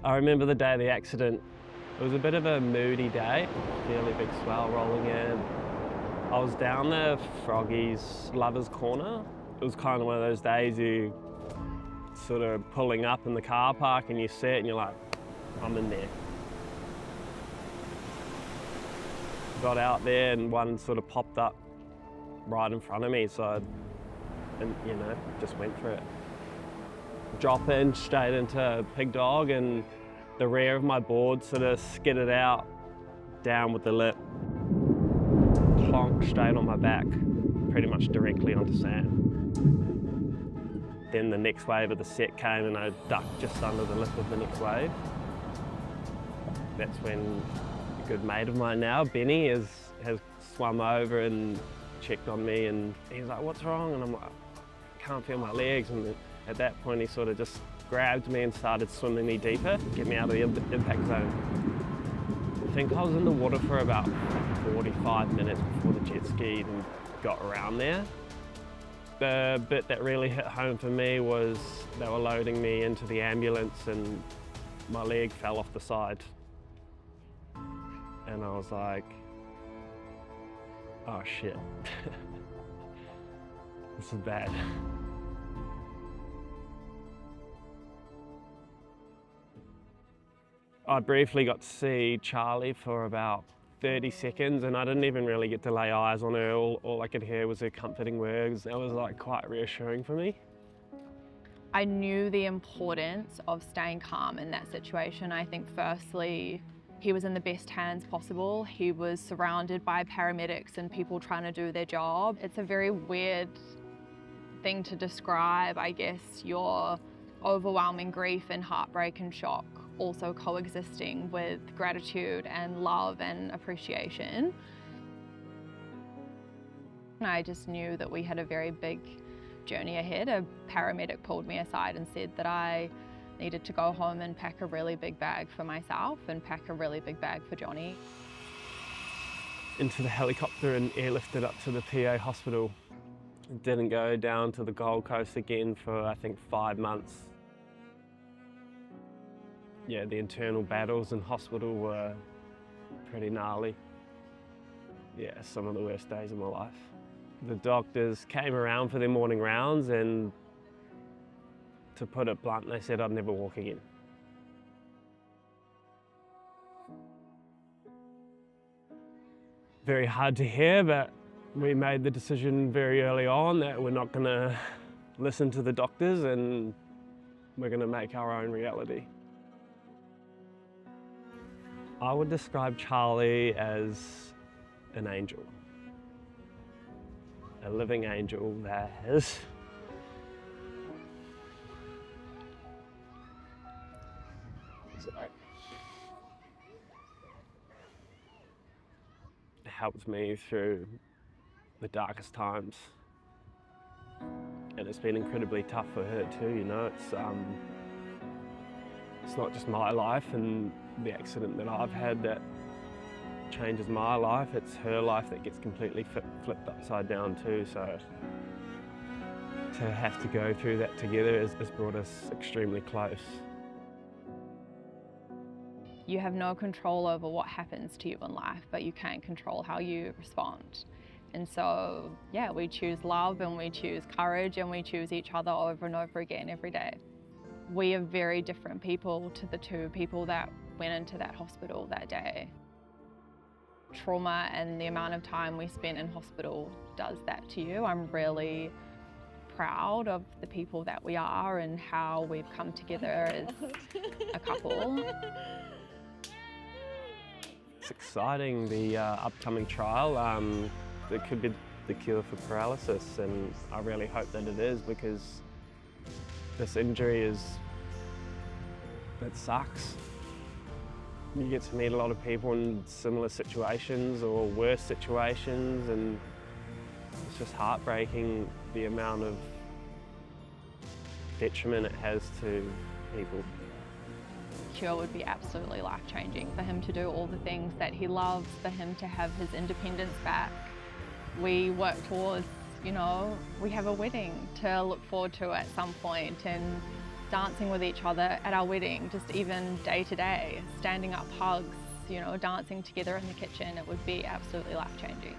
I remember the day of the accident. It was a bit of a moody day, fairly big swell rolling in. I was down the Froggies Lovers Corner. It was kind of one of those days you sort of pulling up in the car park and you sit and you're like, I'm in there. Got out there and one sort of popped up right in front of me, so I, just went for it. Drop in straight into Pig Dog, and the rear of my board sort of skidded out, down with the lip, clonked straight on my back, pretty much directly onto sand. Then the next wave of the set came and I ducked just under the lip of the next wave. That's when a good mate of mine now, Benny, has swum over and checked on me, and he's like, what's wrong? And I'm like, I can't feel my legs. And at that point he sort of just grabbed me and started swimming me deeper, get me out of the impact zone. I think I was in the water for about 45 minutes before the jet ski and got around there. The bit that really hit home for me was they were loading me into the ambulance and my leg fell off the side. And I was like, oh shit, this is bad. I briefly got to see Charlie for about 30 seconds and I didn't even really get to lay eyes on her. All I could hear was her comforting words. That was like quite reassuring for me. I knew the importance of staying calm in that situation. I think firstly, he was in the best hands possible. He was surrounded by paramedics and people trying to do their job. It's a very weird thing to describe, I guess, your overwhelming grief and heartbreak and shock also coexisting with gratitude and love and appreciation. And I just knew that we had a very big journey ahead. A paramedic pulled me aside and said that I needed to go home and pack a really big bag for myself and pack a really big bag for Johnny. Into the helicopter and airlifted up to the PA hospital. Didn't go down to the Gold Coast again for I think 5 months. Yeah, the internal battles in hospital were pretty gnarly. Yeah, some of the worst days of my life. The doctors came around for their morning rounds and, to put it blunt, they said I'd never walk again. Very hard to hear, but we made the decision very early on that we're not gonna listen to the doctors and we're gonna make our own reality. I would describe Charlie as an angel. A living angel that has helped me through the darkest times. And it's been incredibly tough for her too, you know. It's not just my life and the accident that I've had that changes my life, it's her life that gets completely flipped upside down too. So to have to go through that together has brought us extremely close. You have no control over what happens to you in life, but you can control how you respond. And so, yeah, we choose love and we choose courage and we choose each other over and over again every day. We are very different people to the two people that went into that hospital that day. Trauma and the amount of time we spent in hospital does that to you. I'm really proud of the people that we are and how we've come together as a couple. It's exciting, the upcoming trial. It could be the cure for paralysis, and I really hope that it is, because this injury it sucks. You get to meet a lot of people in similar situations or worse situations, and it's just heartbreaking the amount of detriment it has to people. Cure would be absolutely life-changing. For him to do all the things that he loves, for him to have his independence back. We work towards, you know, we have a wedding to look forward to at some point, and dancing with each other at our wedding, just even day to day, standing up hugs, you know, dancing together in the kitchen, it would be absolutely life-changing.